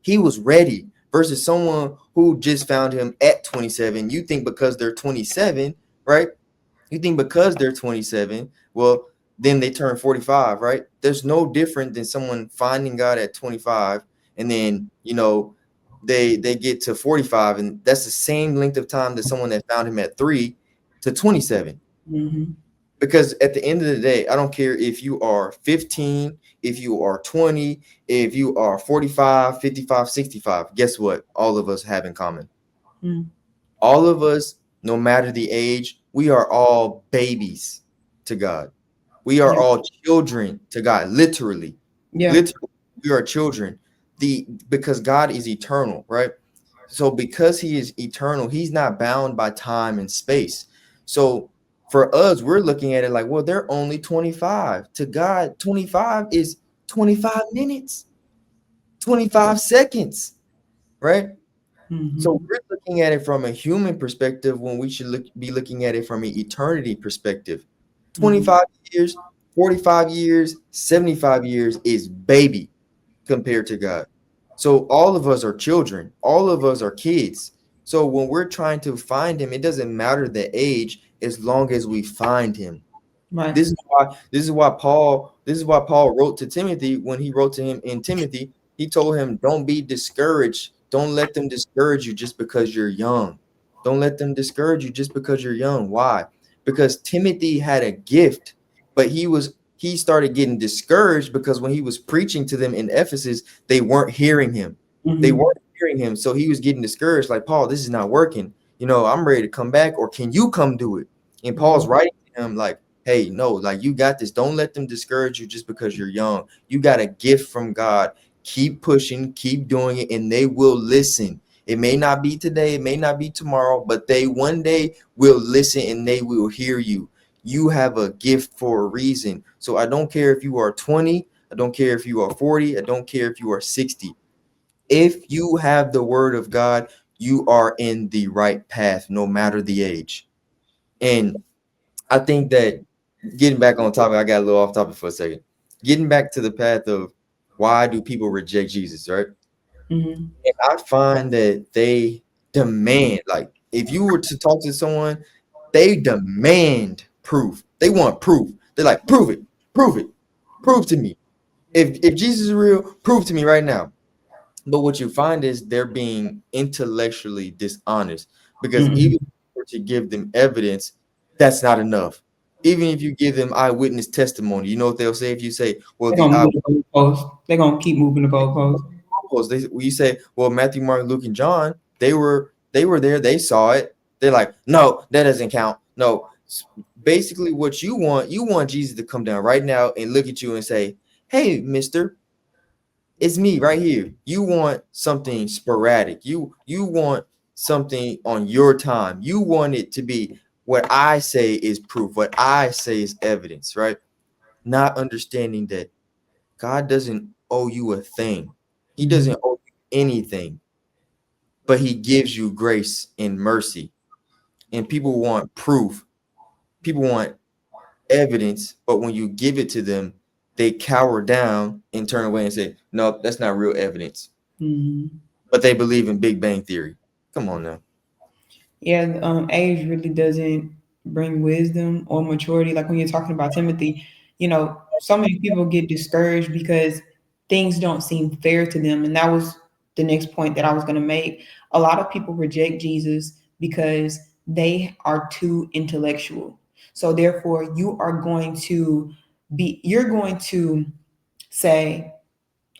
He was ready versus someone who just found him at 27. You think because they're 27, right? You think because they're 27, well, then they turn 45, right? There's no different than someone finding God at 25 and then, they get to 45, and that's the same length of time that someone that found him at 3 to 27. Mm-hmm. Because at the end of the day, I don't care if you are 15, if you are 20, if you are 45, 55, 65. Guess what? All of us have in common. Mm. All of us, no matter the age, we are all babies to God. We are Yeah. all children to God, literally. Yeah. Literally, we are children. Because God is eternal, right? So because he is eternal, he's not bound by time and space. So for us, we're looking at it like, well, they're only 25. To God, 25 is 25 minutes, 25 seconds, right? So Mm-hmm. we're looking at it from a human perspective when we should be looking at it from an eternity perspective. Mm-hmm. 25 years, 45 years, 75 years is baby compared to God. So all of us are children. All of us are kids. So when we're trying to find him, it doesn't matter the age as long as we find him. Right. This is why Paul wrote to Timothy. When he wrote to him in Timothy, he told him, don't be discouraged. Don't let them discourage you just because you're young. Don't let them discourage you just because you're young. Why? Because Timothy had a gift, but he started getting discouraged because when he was preaching to them in Ephesus, they weren't hearing him. They Mm-hmm. weren't hearing him. So he was getting discouraged, like, Paul, this is not working. I'm ready to come back, or can you come do it? And Paul's writing to him like, hey, no, like, you got this. Don't let them discourage you just because you're young. You got a gift from God. Keep pushing, keep doing it, and they will listen. It may not be today, it may not be tomorrow, but they one day will listen and they will hear you. You have a gift for a reason. So I don't care if you are 20, I don't care if you are 40, I don't care if you are 60. If you have the word of God, you are in the right path, no matter the age. And I think that, getting back on topic, I got a little off topic for a second. Getting back to the path of why do people reject Jesus, right? Mm-hmm. And I find that they demand, like, if you were to talk to someone, they demand proof. They want proof. They're like, prove it, prove it, prove to me. If Jesus is real, prove to me right now. But what you find is they're being intellectually dishonest, because even if Mm-hmm. you were to give them evidence, that's not enough. Even if you give them eyewitness testimony, you know what they'll say? If you say, well, They're the gonna move the goalposts. They're gonna keep moving the goalposts. you say, well, Matthew, Mark, Luke, and John, they were there, they saw it. They're like, no, that doesn't count. No, basically, what you want Jesus to come down right now and look at you and say, hey, mister, it's me right here. You want something sporadic. You want something on your time. You want it to be what I say is proof, what I say is evidence, right? Not understanding that God doesn't owe you a thing. He Mm-hmm. doesn't owe you anything, but he gives you grace and mercy. And people want proof. People want evidence, but when you give it to them, they cower down and turn away and say, "No, that's not real evidence." Mm-hmm. But they believe in Big Bang Theory. Come on now. Yeah, age really doesn't bring wisdom or maturity. Like when you're talking about Timothy, so many people get discouraged because things don't seem fair to them. And that was the next point that I was going to make. A lot of people reject Jesus because they are too intellectual. So therefore, you're going to say,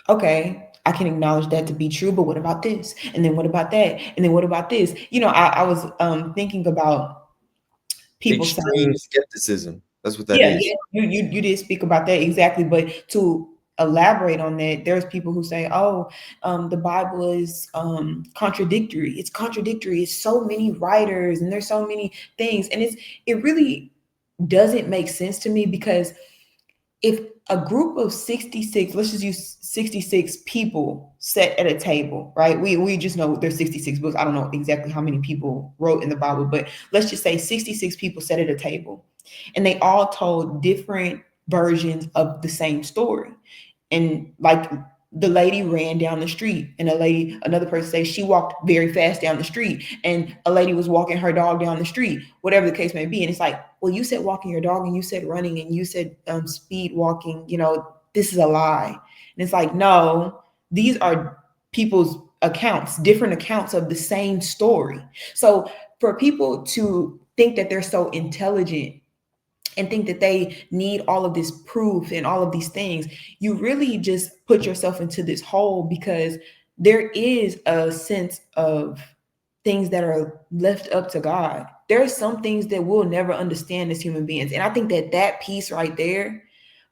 okay, I can acknowledge that to be true, but what about this? And then what about that? And then what about this? I was thinking about people Extreme saying, skepticism. That's what that yeah, is. yeah, you did speak about that exactly, but to elaborate on that, there's people who say, oh, the Bible is contradictory. It's contradictory. It's so many writers and there's so many things, and it really doesn't make sense to me because if a group of 66, let's just use 66 people sat at a table, right? We just know there's 66 books. I don't know exactly how many people wrote in the Bible, but let's just say 66 people sat at a table and they all told different versions of the same story. And like the lady ran down the street, and another person says she walked very fast down the street, and a lady was walking her dog down the street, whatever the case may be. And it's like, well, you said walking your dog, and you said running, and you said speed walking, this is a lie. And it's like, no, these are people's accounts, different accounts of the same story. So for people to think that they're so intelligent and think that they need all of this proof and all of these things, you really just put yourself into this hole, because there is a sense of things that are left up to God. There are some things that we'll never understand as human beings. And I think that that piece right there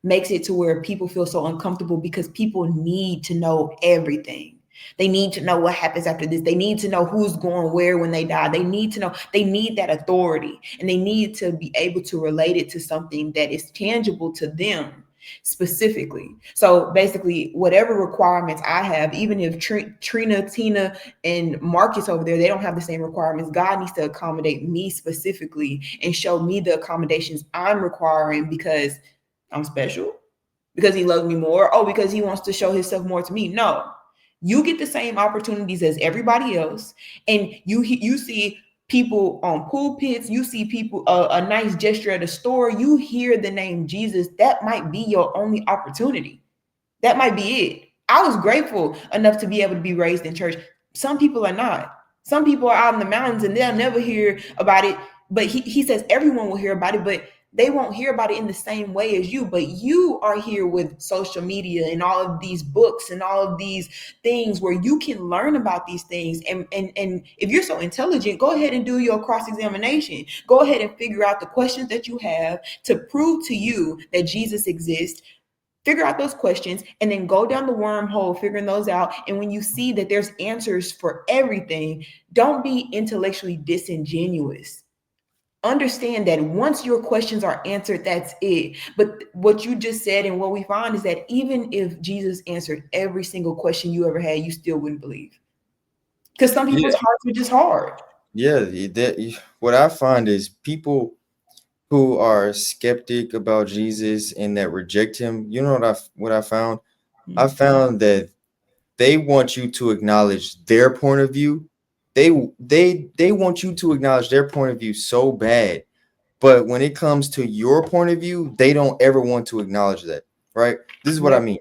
makes it to where people feel so uncomfortable, because people need to know everything. They need to know what happens after this. They need to know who's going where when they die. They need to know, they need that authority, and they need to be able to relate it to something that is tangible to them specifically. So basically, whatever requirements I have, even if Trina, Tina, and Marcus over there, they don't have the same requirements, God needs to accommodate me specifically and show me the accommodations I'm requiring, because I'm special, because he loves me more, oh, because he wants to show himself more to me. No, you get the same opportunities as everybody else, and you see people on pulpits, you see people, a nice gesture at a store, you hear the name Jesus, that might be your only opportunity. That might be it. I was grateful enough to be able to be raised in church. Some people are not. Some people are out in the mountains and they'll never hear about it. But he says everyone will hear about it, but they won't hear about it in the same way as you. But you are here with social media and all of these books and all of these things where you can learn about these things. And if you're so intelligent, go ahead and do your cross-examination. Go ahead and figure out the questions that you have to prove to you that Jesus exists. Figure out those questions and then go down the wormhole figuring those out. And when you see that there's answers for everything, don't be intellectually disingenuous. Understand that once your questions are answered, that's it. But what you just said and what we find is that even if Jesus answered every single question you ever had, you still wouldn't believe, because some people's Yeah, hearts are just hard. yeah. What I find is people who are skeptic about Jesus and that reject him. You know what I found? I Mm-hmm. found that they want you to acknowledge their point of view. They want you to acknowledge their point of view so bad, but when it comes to your point of view, they don't ever want to acknowledge that. Right? This is what I Yep. mean.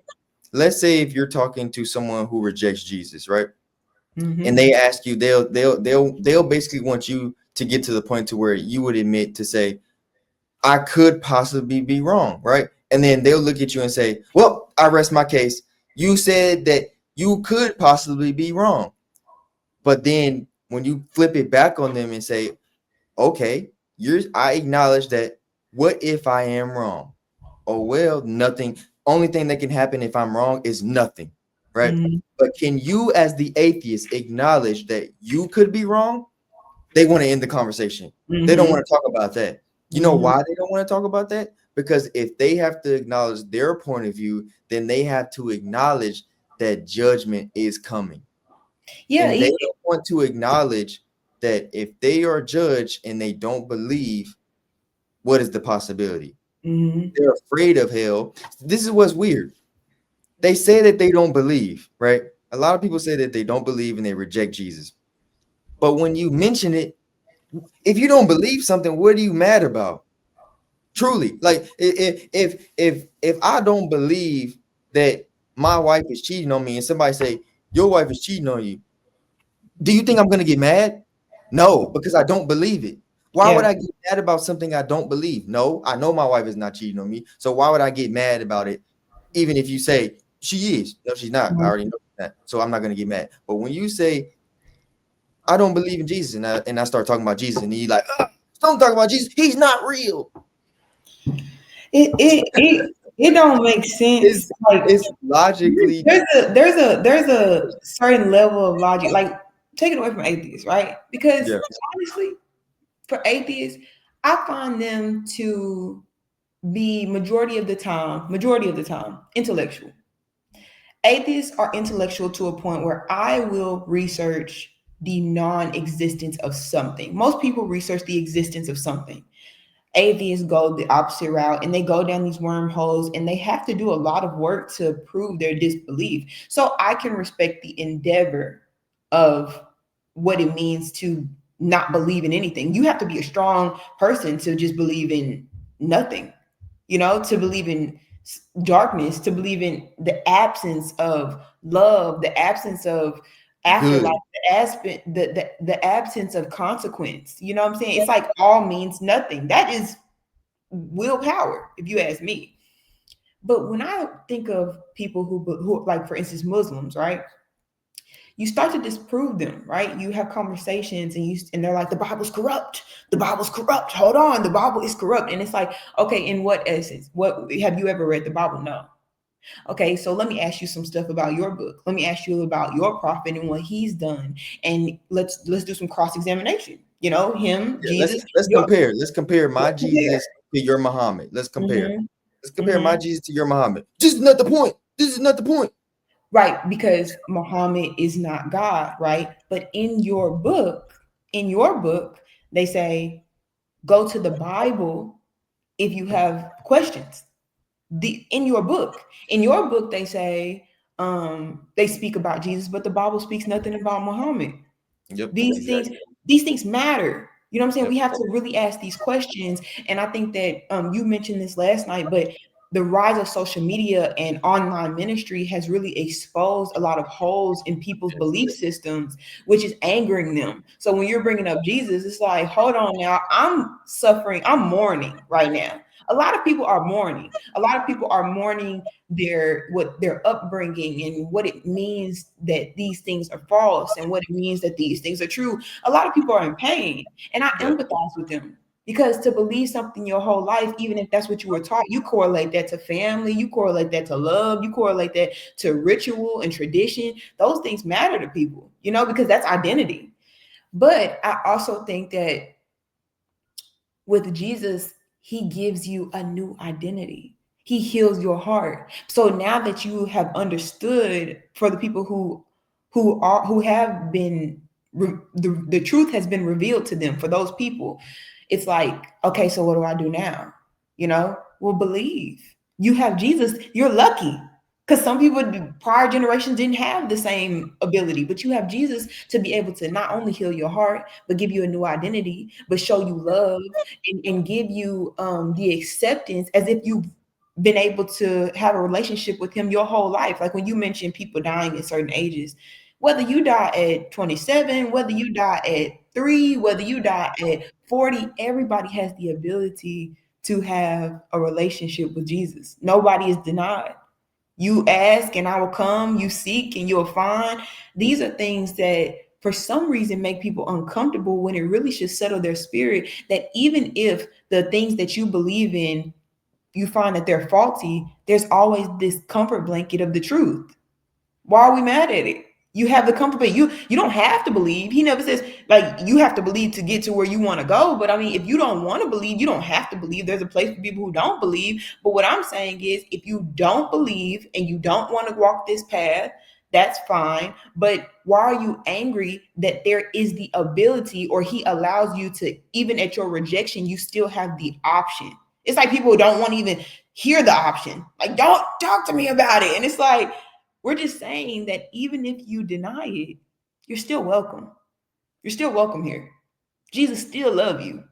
Let's say if you're talking to someone who rejects Jesus, right? And Mm-hmm. they ask you, they'll basically want you to get to the point to where you would admit to say, I could possibly be wrong, right? And then they'll look at you and say, well, I rest my case. You said that you could possibly be wrong. But then when you flip it back on them and say, okay, I acknowledge that. What if I am wrong? Oh, well, nothing. Only thing that can happen if I'm wrong is nothing, right? Mm-hmm. But can you, as the atheist, acknowledge that you could be wrong? They want to end the conversation. They don't Mm-hmm. want to talk about that. You know Mm-hmm. why they don't want to talk about that? Because if they have to acknowledge their point of view, then they have to acknowledge that judgment is coming. Yeah. And they don't want to acknowledge that if they are judged and they don't believe, what is the possibility? Mm-hmm. They're afraid of hell. This is what's weird. They say that they don't believe, right? A lot of people say that they don't believe and they reject Jesus. But when you mention it, if you don't believe something, what are you mad about? Truly, like if I don't believe that my wife is cheating on me and somebody say your wife is cheating on you, do you think I'm gonna get mad? No, because I don't believe it. Why would Yeah. I get mad about something I don't believe? No, I know my wife is not cheating on me. So why would I get mad about it? Even if you say she is, no, she's not. I already know that. So I'm not gonna get mad. But when you say I don't believe in Jesus and I start talking about Jesus and you like, don't talk about Jesus, he's not real. It don't make It's sense. Like, it's logically there's a certain level of logic. Like, take it away from atheists, right? Because yeah. honestly, for atheists, I find them to be majority of the time, intellectual. Atheists are intellectual to a point where I will research the non-existence of something. Most people research the existence of something. Atheists go the opposite route and they go down these wormholes and they have to do a lot of work to prove their disbelief. So I can respect the endeavor of what it means to not believe in anything. You have to be a strong person to just believe in nothing, to believe in darkness, to believe in the absence of love, the absence of afterlife, Good. the absence of consequence. You know what I'm saying? It's like all means nothing. That is willpower, if you ask me. But when I think of people who like, for instance, Muslims, right? You start to disprove them, right? You have conversations and they're like, the Bible's corrupt. The Bible's corrupt. Hold on, the Bible is corrupt. And it's like, okay, in what essence? What have you ever read the Bible? No. Okay, so let me ask you some stuff about your book. Let me ask you about your prophet and what he's done. And let's do some cross-examination. Him, Yeah, let's Jesus, let's your compare. Let's compare my compare. Jesus to your Muhammad. Let's compare. Hmm. Let's compare Hmm. my Jesus to your Muhammad. This is not the point. This is not the point. Right, because Muhammad is not God, right? But in your book, they say go to the Bible if you have questions. In your book, they say they speak about Jesus, but the Bible speaks nothing about Muhammad. Yep, These things, exactly. these things matter. You know what I'm saying? Yep. We have to really ask these questions. And I think that you mentioned this last night, but the rise of social media and online ministry has really exposed a lot of holes in people's belief systems, which is angering them. So when you're bringing up Jesus, it's like, hold on now, I'm suffering, I'm mourning right now. A lot of people are mourning. A lot of people are mourning their upbringing and what it means that these things are false and what it means that these things are true. A lot of people are in pain, and I Yep. empathize with them because to believe something your whole life, even if that's what you were taught, you correlate that to family, you correlate that to love, you correlate that to ritual and tradition. Those things matter to people, because that's identity. But I also think that with Jesus, he gives you a new identity. He heals your heart. So now that you have understood, for the people who have been the truth has been revealed to them, for those people, it's like, okay, so what do I do now? Well, believe. You have Jesus, you're lucky. Because some people, prior generations, didn't have the same ability, but you have Jesus to be able to not only heal your heart, but give you a new identity, but show you love and give you the acceptance as if you've been able to have a relationship with him your whole life. Like when you mentioned people dying at certain ages, whether you die at 27, whether you die at 3, whether you die at 40, everybody has the ability to have a relationship with Jesus. Nobody is denied. You ask and I will come, you seek and you'll find. These are things that for some reason make people uncomfortable when it really should settle their spirit, that even if the things that you believe in, you find that they're faulty, there's always this comfort blanket of the truth. Why are we mad at it? You have the comfort, but you don't have to believe. He never says like you have to believe to get to where you want to go. But I mean, if you don't want to believe, you don't have to believe. There's a place for people who don't believe. But what I'm saying is, if you don't believe and you don't want to walk this path, that's fine. But why are you angry that there is the ability, or he allows you to, even at your rejection, you still have the option? It's like people don't want to even hear the option. Like, don't talk to me about it. And it's like, we're just saying that even if you deny it, you're still welcome. You're still welcome here. Jesus still love you.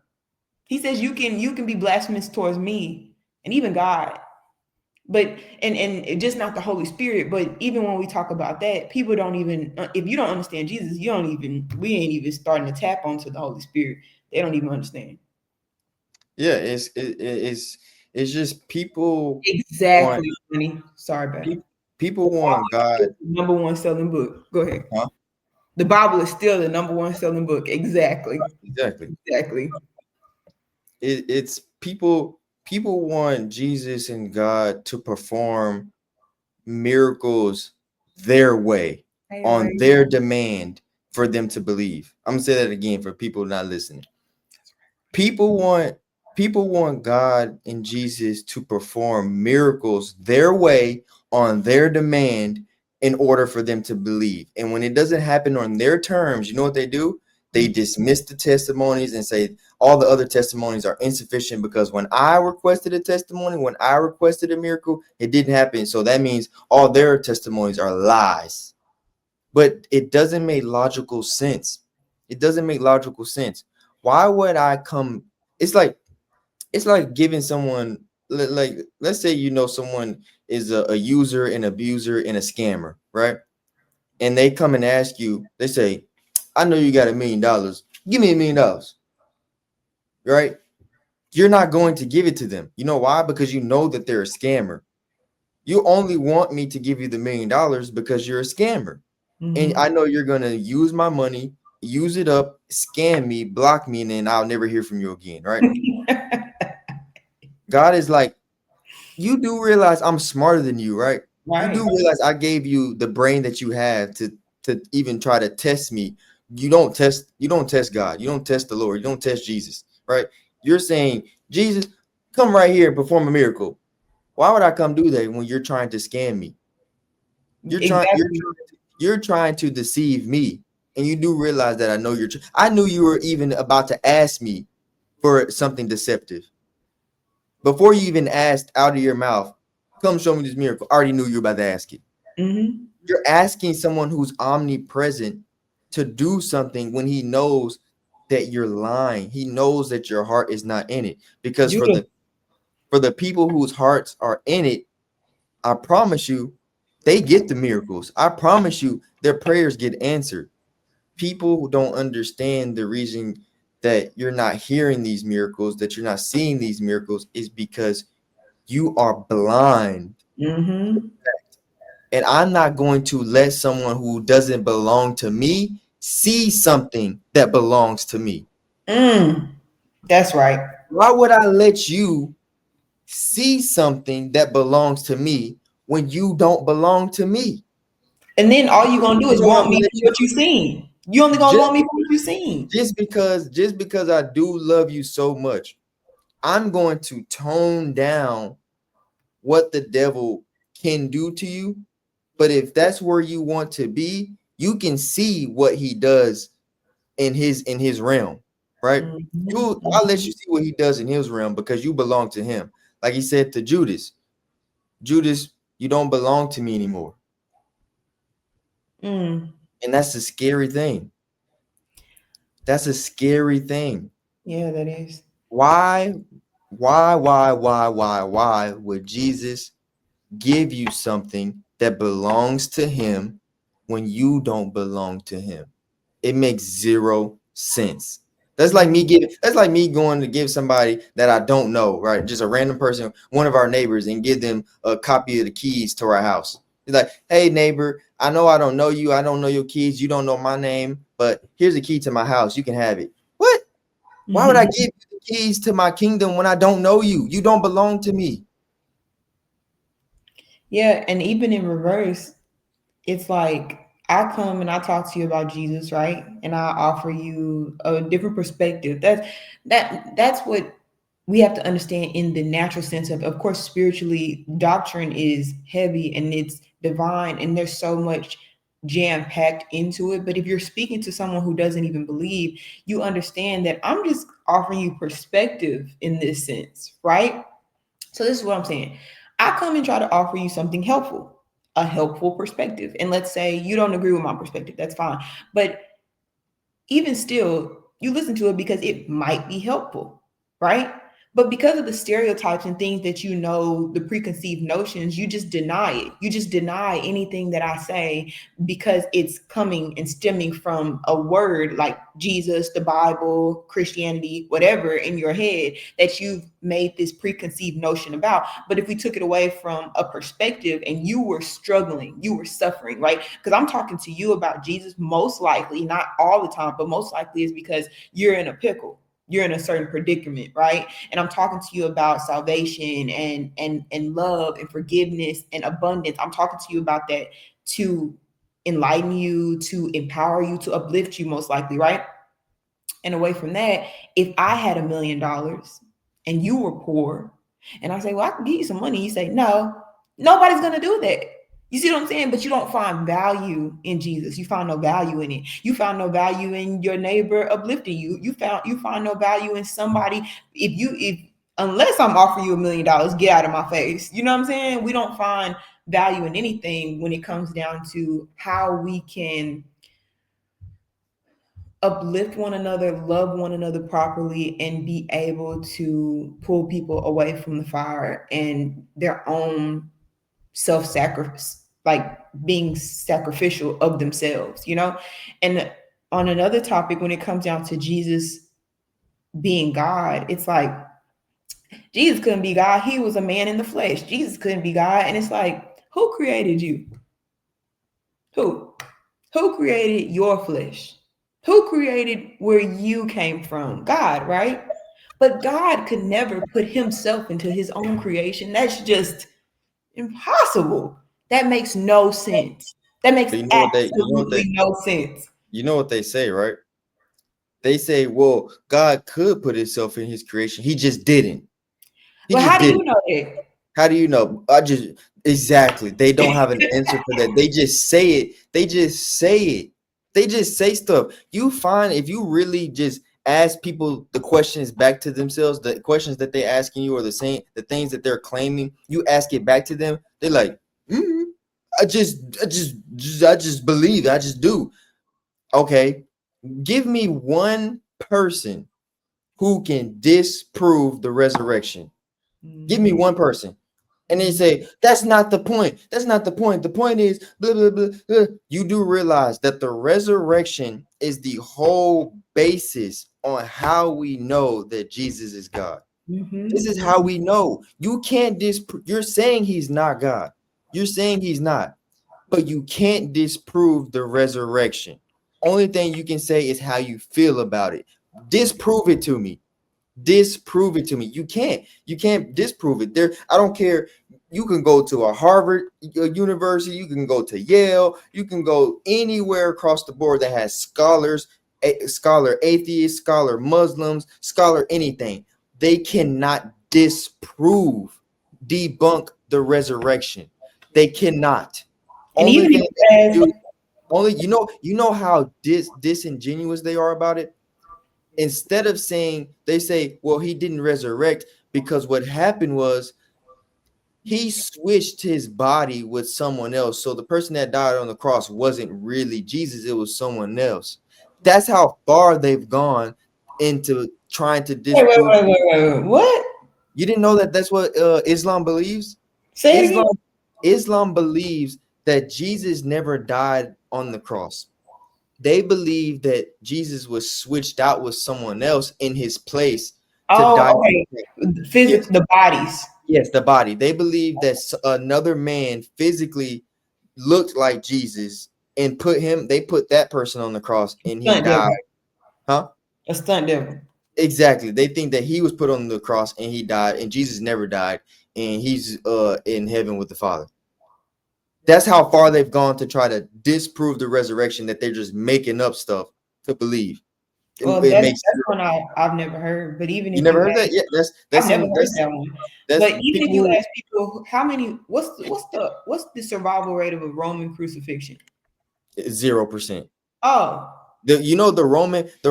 He says you can be blasphemous towards me and even God. But and just not the Holy Spirit, but even when we talk about that, people don't even, if you don't understand Jesus, we ain't even starting to tap onto the Holy Spirit. They don't even understand. Yeah, it's just people want Exactly, honey. Sorry, babe. people want God. Number one selling book. Go ahead. Huh? The Bible is still the number one selling book. Exactly. Exactly. Exactly. It's people want Jesus and God to perform miracles their way, Hey, on Ray. their demand, for them to believe. I'm gonna say that again for people not listening. People want people want God and Jesus to perform miracles their way, on their demand, in order for them to believe. And when it doesn't happen on their terms, you know what they do? They dismiss the testimonies and say all the other testimonies are insufficient because when I requested a testimony, when I requested a miracle, it didn't happen. So that means all their testimonies are lies. But it doesn't make logical sense. It doesn't make logical sense. Why would I come? It's like giving someone, like, let's say someone is a user, an abuser, and a scammer, right? And they come and ask you, they say, I know you got $1 million. Give me $1 million, right? You're not going to give it to them. You know why? Because you know that they're a scammer. You only want me to give you the $1 million because you're a scammer. And Mm-hmm. I know you're going to use my money, use it up, scam me, block me, and then I'll never hear from you again, right? God is like, you do realize I'm smarter than you, right? You Right. do realize I gave you the brain that you have to even try to test me. You don't test God. You don't test the Lord. You don't test Jesus, right? You're saying, Jesus, come right here and perform a miracle. Why would I come do that when you're trying to scam me? You're trying you're Exactly. trying you're trying to deceive me. And you do realize that I know I knew you were even about to ask me for something deceptive. Before you even asked out of your mouth, come show me this miracle. I already knew you were about to ask it. Mm-hmm. You're asking someone who's omnipresent to do something when he knows that you're lying. He knows that your heart is not in it. Because for Judah. the people whose hearts are in it, I promise you, they get the miracles. I promise you, their prayers get answered. People who don't understand the reason that you're not hearing these miracles, that you're not seeing these miracles, is because you are blind. Mm-hmm. And I'm not going to let someone who doesn't belong to me see something that belongs to me. Mm. That's right. Why would I let you see something that belongs to me when you don't belong to me? And then all you The gonna do is reason why I'm want gonna me let for you what you seen. You only gonna just want me for what you seen. just because I do love you so much, I'm going to tone down what the devil can do to you. But if that's where you want to be, you can see what he does in his realm, right? Mm-hmm. I'll let Mm-hmm. you see what he does in his realm because you belong to him. Like he said to Judas, Judas, you don't belong to me anymore. Mm. And that's a scary thing. That's a scary thing. Yeah, that is. Why, why would Jesus give you something that belongs to him when you don't belong to him? It makes zero sense. That's like me going to give somebody that I don't know, right? Just a random person, one of our neighbors, and give them a copy of the keys to our house. It's like, hey neighbor, I know I don't know you, I don't know your keys, you don't know my name, but here's a key to my house. You can have it. What? Why would I give you the keys to my kingdom when I don't know you? You don't belong to me. Yeah, and even in reverse, it's like I come and I talk to you about Jesus, right? And I offer you a different perspective. That's what we have to understand in the natural sense of course, spiritually, doctrine is heavy and it's divine, and there's so much jam packed into it. But if you're speaking to someone who doesn't even believe, you understand that I'm just offering you perspective in this sense, right? So this is what I'm saying. I come and try to offer you something helpful, a helpful perspective. And let's say you don't agree with my perspective, that's fine. But even still, you listen to it because it might be helpful, right? But because of the stereotypes and things that you know, the preconceived notions, you just deny it. You just deny anything that I say because it's coming and stemming from a word like Jesus, the Bible, Christianity, whatever in your head that you've made this preconceived notion about. But if we took it away from a perspective and you were struggling, you were suffering, right? Because I'm talking to you about Jesus, most likely, not all the time, but most likely is because you're in a pickle. You're in a certain predicament, right? And I'm talking to you about salvation and love and forgiveness and abundance. I'm talking to you about that to enlighten you, to empower you, to uplift you, most likely, right? And away from that, if I had $1 million and you were poor, and I say, well, I can give you some money, you say, no, nobody's gonna do that. You see what I'm saying? But you don't find value in Jesus. You find no value in it. You found no value in your neighbor uplifting you. You find no value in somebody. If unless I'm offering you $1 million, get out of my face. You know what I'm saying? We don't find value in anything when it comes down to how we can uplift one another, love one another properly, and be able to pull people away from the fire and their own self-sacrifice, like being sacrificial of themselves, you know? And on another topic, when it comes down to Jesus being God, it's like Jesus couldn't be God. He was a man in the flesh. Jesus couldn't be God. And it's like, who created you? Who? Who created your flesh? Who created where you came from? God, right? But God could never put himself into his own creation. That's just impossible. That makes no sense. That makes But absolutely no sense. you know what they say, right? They say, well, God could put himself in his creation. He just didn't. He But just how do didn't. you know that? How do you know? I just exactly. They don't have an answer for that. They just say it. They just say it. They just say stuff. You find if you really just ask people the questions back to themselves, the questions that they're asking you or the things that they're claiming, you ask it back to them, they're like, mm, I just believe, I just do. Okay, give me one person who can disprove the resurrection. Give me Mhm, one person. And they mhm, say, that's not the point. That's not the point. The point is, blah, blah, blah, blah. You do realize that the resurrection is the whole basis on how we know that Jesus is God. This mhm, is how we know. You can't disprove. You're saying he's not God. You're saying he's not, but you can't disprove the resurrection. Only thing you can say is how you feel about it. Disprove it to me. Disprove it to me. You can't disprove it. There, I don't care. You can go to a Harvard university, you can go to Yale, you can go anywhere across the board that has scholars, scholar atheists, scholar Muslims, scholar anything. They cannot disprove, debunk the resurrection. They cannot. and Only even if thing you they can ask, do, only you know how disingenuous they are about it. Instead of saying, they say, well, he didn't resurrect because what happened was he switched his body with someone else. So the person that died on the cross wasn't really Jesus, it was someone else. That's how far they've gone into trying to disprove. what? You didn't know that that's what Islam believes? Say it again. Islam Islam believes that Jesus never died on the cross. They believe that Jesus was switched out with someone else in his place to die. Oh, okay. Yes, The bodies. yes, the body. They believe that another man physically looked like Jesus and they put that person on the cross and he Stunt died. devil. Huh? A stunt devil. Exactly. They think that he was put on the cross and he died and Jesus never died and he's in heaven with the Father. That's how far they've gone to try to disprove the resurrection, that they're just making up stuff to believe. Well, It makes that's one I've never heard. But even you if never you heard that? ask, Yeah, I've never heard that one. that's But even if people you who ask people how many, what's the survival rate of a Roman crucifixion? 0%. Oh, You know the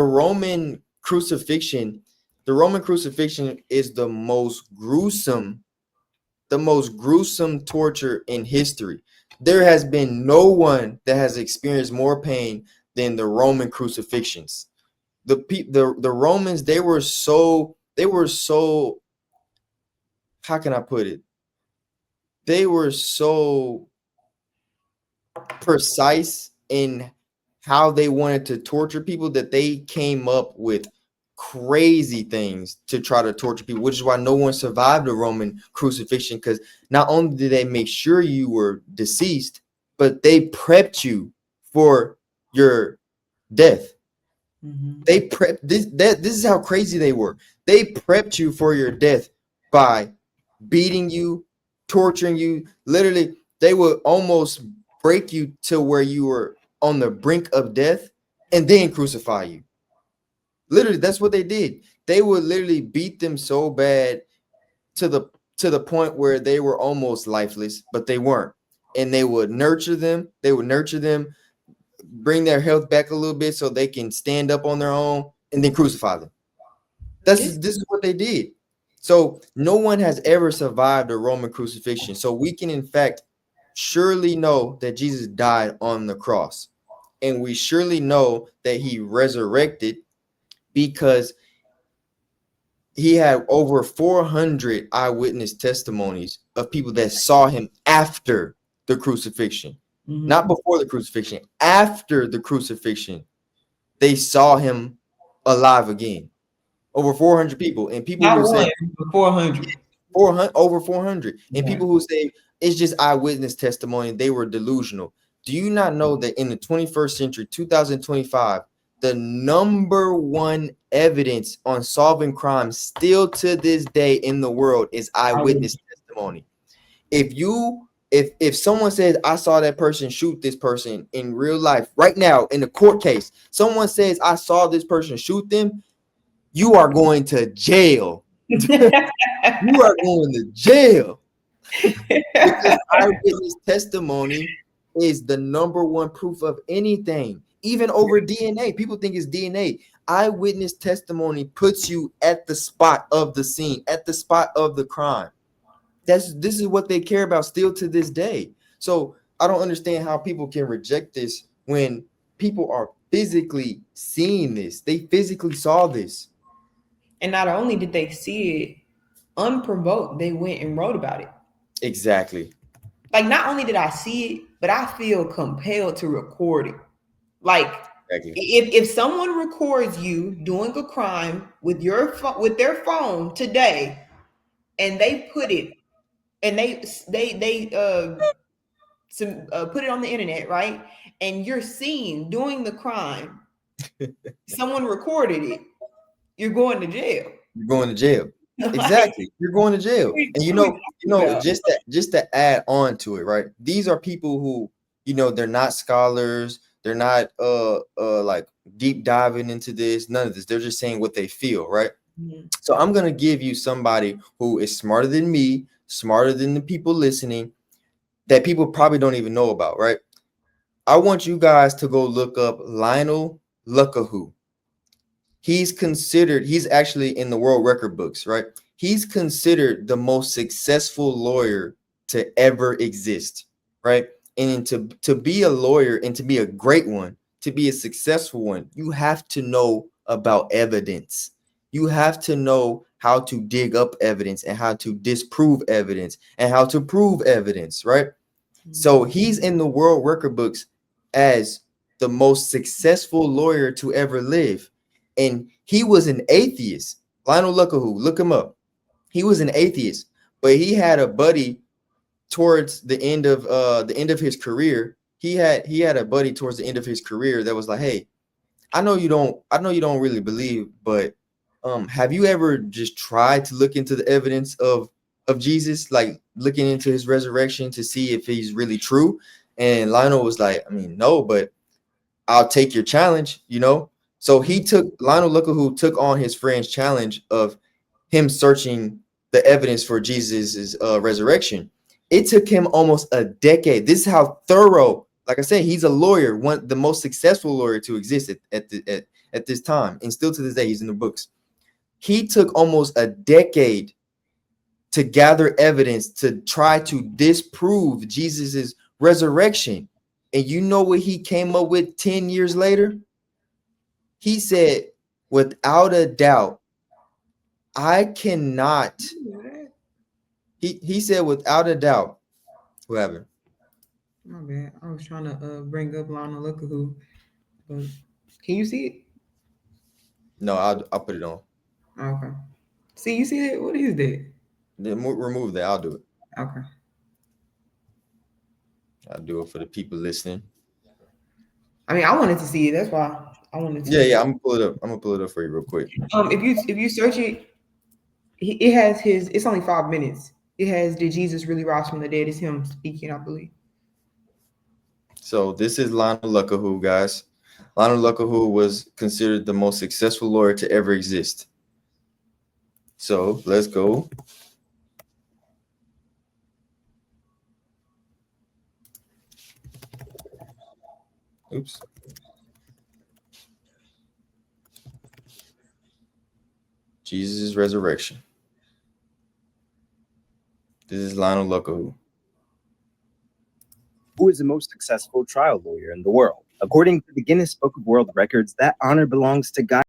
Roman crucifixion is the most gruesome torture in history. There has been no one that has experienced more pain than the Roman crucifixions. The Romans, they were so how can I put it? They were so precise in how they wanted to torture people that they came up with crazy things to try to torture people, which is why no one survived the Roman crucifixion, because not only did they make sure you were deceased, but they prepped you for your death. mhm. They prepped this is how crazy they were. They prepped you for your death by beating you, torturing you. Literally, they would almost break you to where you were on the brink of death and then crucify you. Literally, that's what they did. They would literally beat them so bad to the point where they were almost lifeless, but they weren't. and they would nurture them. They would nurture them, bring their health back a little bit so they can stand up on their own, and then crucify them. This is what they did. So no one has ever survived a Roman crucifixion. So we can in fact surely know that Jesus died on the cross. And we surely know that he resurrected because he had over 400 eyewitness testimonies of people that saw him after the crucifixion. Not before the crucifixion, after the crucifixion, they saw him alive again. Over 400 people, and people Not who say one, but 400. 400, over 400, and Yeah. people who say it's just eyewitness testimony, they were delusional. Do you not know that in the 21st century, 2025, the number one evidence on solving crimes still to this day in the world is eyewitness testimony? If someone says I saw that person shoot this person in real life right now in a court case, someone says I saw this person shoot them, you are going to jail. You are going to jail because eyewitness testimony is the number one proof of anything, even over DNA. People think it's DNA. Eyewitness testimony puts you at the spot of the scene, at the spot of the crime. This is what they care about still to this day. So I don't understand how people can reject this when people are physically seeing this. They physically saw this. And not only did they see it unprovoked, they went and wrote about it. Exactly. Like, not only did I see it, but I feel compelled to record it. Like, Exactly. if someone records you doing a crime with with their phone today, and they put it, and put it on the internet, right? And you're seen doing the crime, someone recorded it, you're going to jail. You're going to jail. Like, Exactly. You're going to jail. And what are we talking about? just to add on to it, right? These are people who, they're not scholars, they're not like deep diving into this, none of this. They're just saying what they feel, right? Mhm. So I'm gonna give you somebody who is smarter than me, smarter than the people listening, that people probably don't even know about, right? I want you guys to go look up Lionel Luckahu. He's actually in the world record books, right? He's considered the most successful lawyer to ever exist, right? And to be a lawyer and to be a great one, to be a successful one, you have to know about evidence. You have to know how to dig up evidence and how to disprove evidence and how to prove evidence, right? So he's in the world record books as the most successful lawyer to ever live. And he was an atheist. Lionel Luckahu, look him up. He was an atheist, but he had a buddy towards the end of his career. He had a buddy towards the end of his career that was like, "Hey, I know you don't really believe, but have you ever just tried to look into the evidence of Jesus, like looking into his resurrection to see if he's really true?" And Lionel was like, "I mean, no, but I'll take your challenge." So Lionel Luckahu took on his friend's challenge of him searching the evidence for Jesus's resurrection. It took him almost a decade. This is how thorough. Like I said, he's a lawyer, the most successful lawyer to exist at this time, and still to this day, he's in the books. He took almost a decade to gather evidence to try to disprove Jesus's resurrection. And you know what he came up with 10 years later? He said, without a doubt, I cannot. He said, without a doubt, whoever. My bad. I was trying to bring up Lionel Luckahu, but can you see it? No, I'll put it on. Okay. See, you see that? What is that? Then remove that. I'll do it. Okay. I'll do it for the people listening. I mean, I wanted to see it. That's why I wanted to. Yeah. I'm gonna pull it up. I'm gonna pull it up for you real quick. If you search it, it has his. It's only 5 minutes. It has, "Did Jesus really rise from the dead?" It's him speaking, I believe. So this is Lionel Luckahu, guys. Lionel Luckahu was considered the most successful lawyer to ever exist. So let's go. Oops. Jesus' resurrection. This is Lionel Lucco. Who is the most successful trial lawyer in the world? According to the Guinness Book of World Records, that honor belongs to guy